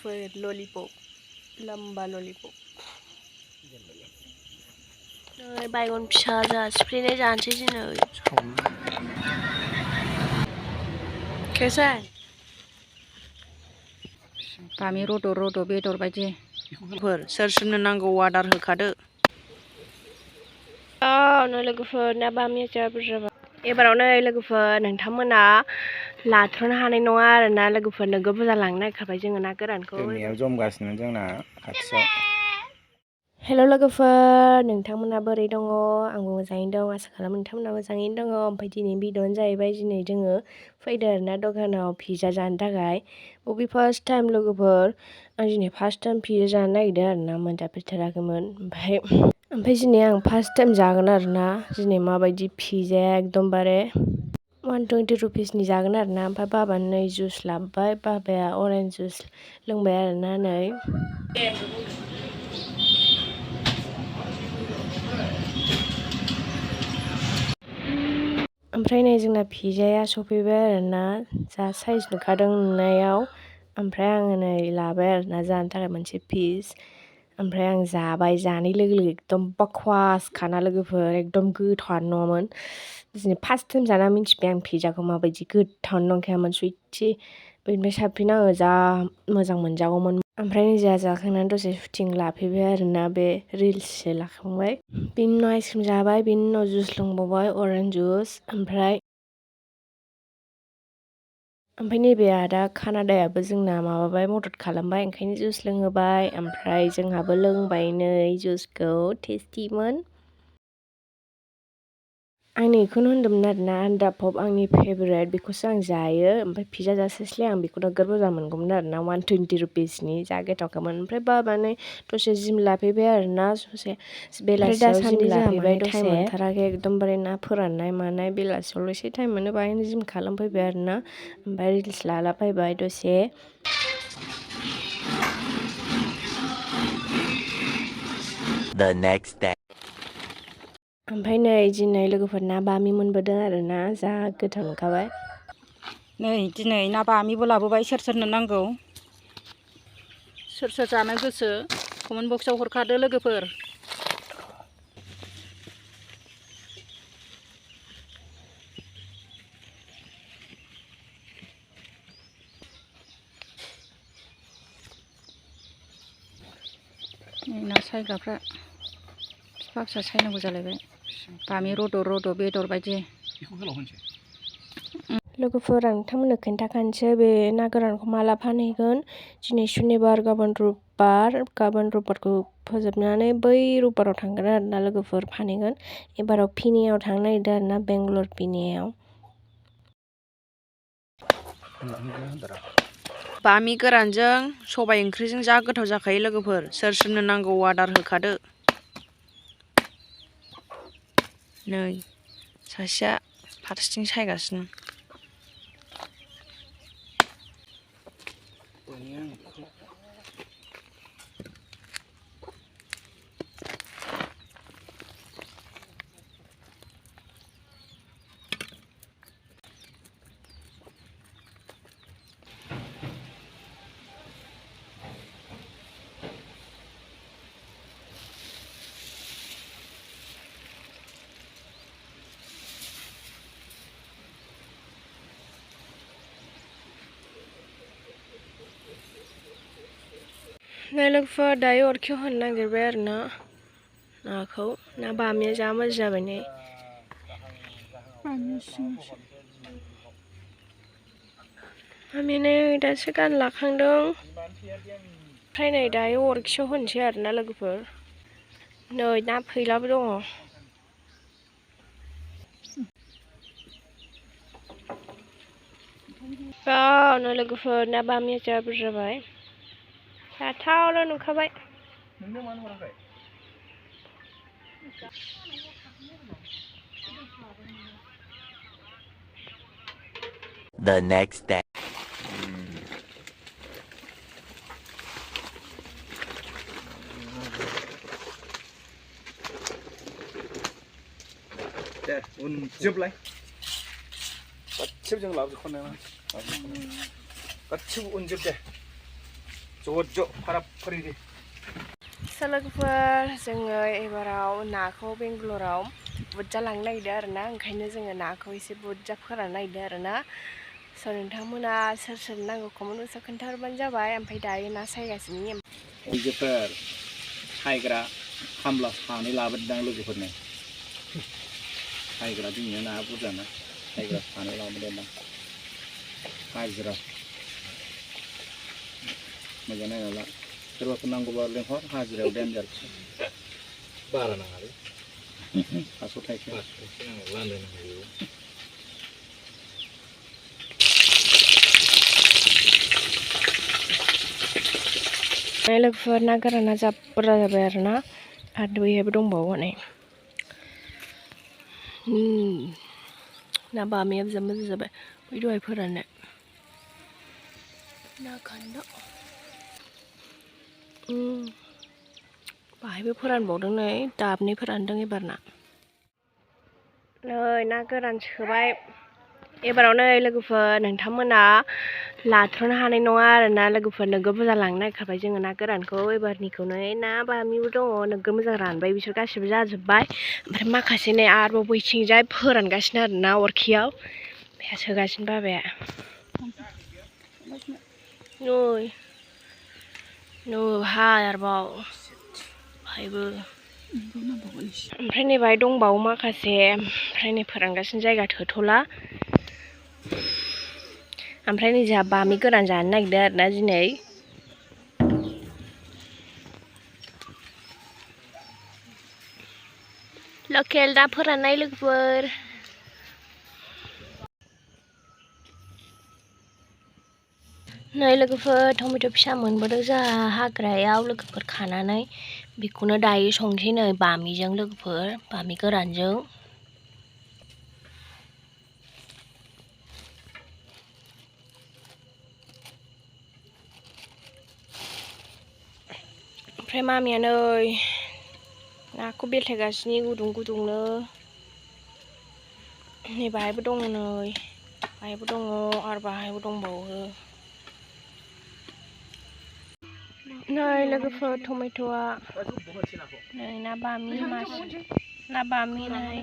लोगोफोर ललिपप लम्बा ललिपप बायगन फिसा जा सिफ्लेनाय जानोसै दिनै कैसा बामि रद' रद' बेदर बायदि सोर सोरनो नांगौ आदार होखादो नै लोगोफोर ना बामिया जा बुरजा एबाराव नै लोगोफोर नोंथांमोना लाथ्र'नो हानाय नङा आरोना लोगोफोर नोगोद बुरजा लांनो नागिरखाबाय जोङो ना गोरानखौ दैमायाव जमगासिनो जोंना खाथियाव हेल' लोगोफोर नोंथांमोना बोरै दङ आंबो मोजाङैनो दं आसा खालामो नोंथांमोना मोजाङैनो दङ ओमफ्राय दिनै भिडिअ'आनो जाहैबाय दिनै जोङो फैदो आरोना दखानाव पिज्जा जानो थाखाय बबे फार्स्ट टाइम लोगोफोर आं दिनै फार्स्ट टाइम पिज्जा जानो नागिरदों आरोना मोनजाफेरथाराखैमोन ओमफ्राय दिनै आं फार्स्ट टाइम जागोन आरोना दिनै माबायदि पिज्जाया एकदमबारे 120 रुपिसनि जागोन आरोना ओमफ्राय बाबानो नै जुइस लाबोबाय बाबाया अरेन्ज जुइस लोंबाय आरोना नै ओमफ्राय नै जोंना पिज्जाया सफैबाय आरोना जा साइज नुखादों नुनायाव ओमफ्राय आङो नै लाबाय आरोना जानो थाखाय मोनसे पिस ओमफ्राय आं जाबाय जानाय लोगो लोगो एकदम बाखवास खाना लोगोफोर एकदम गोथावानो नङामोन दिनै फार्स्ट टाइम जाना मिन्थिबाय आं पिज्जाखौ माबायदि गोथावानो नंखायामोन सुइटि बेनिफ्राय साबसिन आङो जा मोजां मोनजागौमोन ओमफ्राय नै जोंहा जाखांनानै दसे शुटिं लाफैबाय आरोना बे रिल्ससो लाखांबाय बिनि उनाव आइसक्रिम जाबाय बिनि उनाव जुइस लोंबावबाय अरेन्ज जुइस ओमफ्राय नैबे आदा कानाडायाबो जोंना माबाबाय मदद खालामबाय ओंखायनो जुइस लोंहोबाय ओमफ्राय जोंहाबो लोंबाय नै जुइसखौ टेस्टिमोन आं बेखौनो होनदोंमोन आरोना आन्डापप आंनि फेभरेट बेखौसो आं जायो ओमफ्राय पिज्जा जास्लायस्लाय आं बेखौ नोगोद मोजां मोनगौमोन आरोना 120 रुपिसनि जा गोथावखामोन ओमफ्राय बाबानो दसे जिम लाफैबाय आरोना ससे बेलासियाव जिम लाफैबाय टाइम मोनथाराखै एकदमबारे ना फोराननाय मानाय बेलासियावल' एसे टाइम मोनो बाहायनो जिम खालामफैबाय आरोना ओमफ्राय रिल्स लालाबायबाय दसे The next day. ओमफ्राय नै दिनै लोगोफोर ना बामि मोनबोदों आरोना जा गोथाव नुखाबाय नै दिनै ना बामिबो लाबोबाय सोर सोरनो नांगौ सोर सोर जानो गोसो कमेन्ट बक्सआव हरखादो लोगोफोर ना सायग्राफ्रा फिसा फिसा सायनांगौ जालायबाय बामि रद' रद' बेदर बायदि लोगोफोर आं नोंथांमोननो खोन्थाखानोसै बे ना गोरानखौ माला फानहैगोन दिनै सुनिबार गाबोन रबिबारखौ फोजोबनानै बै रबिबाराव थांगोन आरोना लोगोफोर फानहैगोन एबाराव पिनेआव थांनो नागिरदों आरोना बेंगलर पिनेआव बामि गोरानजों सबाय ओंख्रिजों जा गोथाव जाखायो लोगोफोर सोर सोरनो नांगौ आदार होखादो नै सासेया फारसेथिं सायगासिनो नै लोगोफोर दायो अरखियाव होनो नागिरबाय आरोना नाखौ ना बामिया जा मोजां जाबाय नै बामिया नै दासो गान लाखांदों ओमफ्राय नै दायो अरखियाव होनोसै आरोना लोगोफोर नै ना फैलाबो दङ नै लोगोफोर ना बामिया जा बुरजा जाबाय जाथावल' नुखाबाय The next day. deh unjuk lah kecil jangan lalu kono kecil unjuk deh ज' फाराब फारिरि लोगोफोर जोङो एबाराव नाखौ बेंगालराव बुरजा लांनो नागिरदों आरोना ओंखायनो जोङो नाखौ एसे बुरजा फोराननो नागिरदों आरोना नोंथांमोना सोर सोर नांगौ कमेन्ट बक्सआव खोन्थाहरबानो जाबाय ओमफ्राय दायो ना सायगासिनो आइजोफोर सायग्रा खामला सानै लाबोदों लोगोफोरनो सायग्रा जोंनिया ना बुरजा ना सायग्रा सानै लाबोदों हाजिरा मोजां नायनाला सोरबाफोर नांगौबा लेंहर हाजिरायाव देनजार बारा नाङालै 500 थाइसे लान्दायनो हायो लोगोफोर ना गोराना जा बुरजा जाबाय आरोना आरो बैहायबो दंबावो नै ना बामियाबो जा मोजां जाबाय बै दहाय फोराननाय ना खान्दा बाहायबो फोरानबावदों नै दाबनै फोरानदों एबार ना गोरान सोबाय एबाराव नै लोगोफोर नोंथांमोना लाथ्र'नो हानाय नङा आरोना लोगोफोर नोगोद बुरजा लांनो नागिरखाबाय जोङो ना गोरानखौ एबारनिखौ नै ना बामिबो दङ नोगोद मोजां रानबाय बिसोर गासिबो जाजोब्बाय ओमफ्राय माखासे नै आरोबाव बैथिंजाय फोरानगासिनो आरोना अरखियाव बेहा सोगासिनो बाबाया नै हाय आरोबाव बाहायबो ओमफ्राय नै बाहाय दंबावो माखासे ओमफ्राय नै फोरानगासिनो जायगा थोथ'ला ओमफ्राय नै जोंहा बामि गोरान जानो नागिरदों आरोना दिनै लकेल दा फोराननाय लोगोफोर नै लोगोफोर टमेट' फिसा मोनबोदों जोंहा हाग्रायाव लोगोफोर खानानै बेखौनो दायो संसै नै बामिजों लोगोफोर बामि गोरानजों ओमफ्राय मामिया नै नाखौ बेलथायगासिनो गुदुं गुदुंनो नै बाहायबो दङ नै बाहायबो दङ आरो बाहायबो दंबावो नै लोगोफोर टमेट'आ नै ना बामि मासे ना बामि नै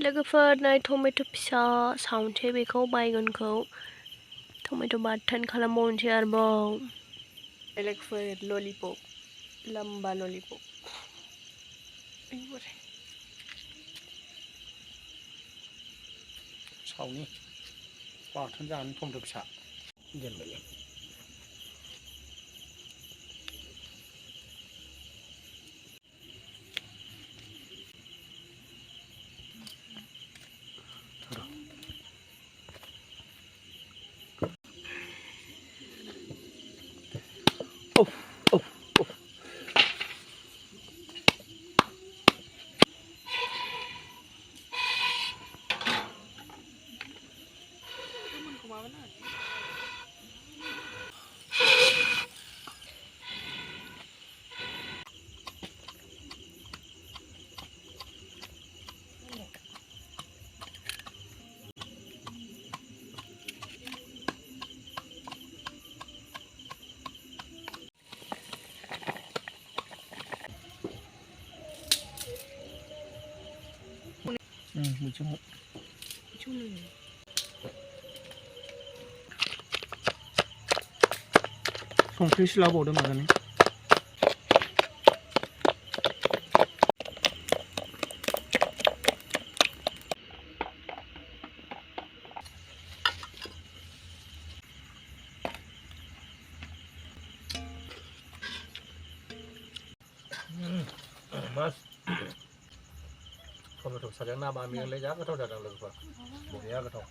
लोगोफोर नै टमेट' फिसा सावनोसै बेखौ बायगनखौ टमेट' बाथोन खालामबावनोसै आरोबाव लोगोफोर ललिपप लम्बा ललिपप सावनि बाथोन जानो टमेट' फिसा दोनबाय संख्रि सिलाबावदों माने गोथाव साजों ना बामिजोंलाय जा गोथाव जादों लोगोफोर बरिया गोथाव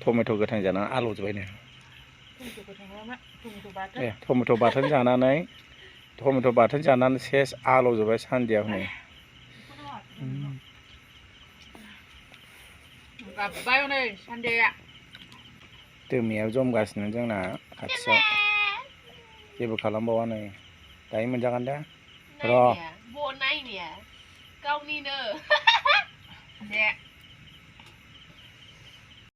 टमेट' गोथां जानानै आलौजोब्बायनो टमेट' बाथोन जानानै सेस आलौजोब्बाय सान्दिया हनै गाबबाय हनै सान्दिया दोमियाव जमगासिनो जोंना खाथियाव जेबो खालामबावा नै दायो मोनजागोन दा र' नायनाया गावनिनो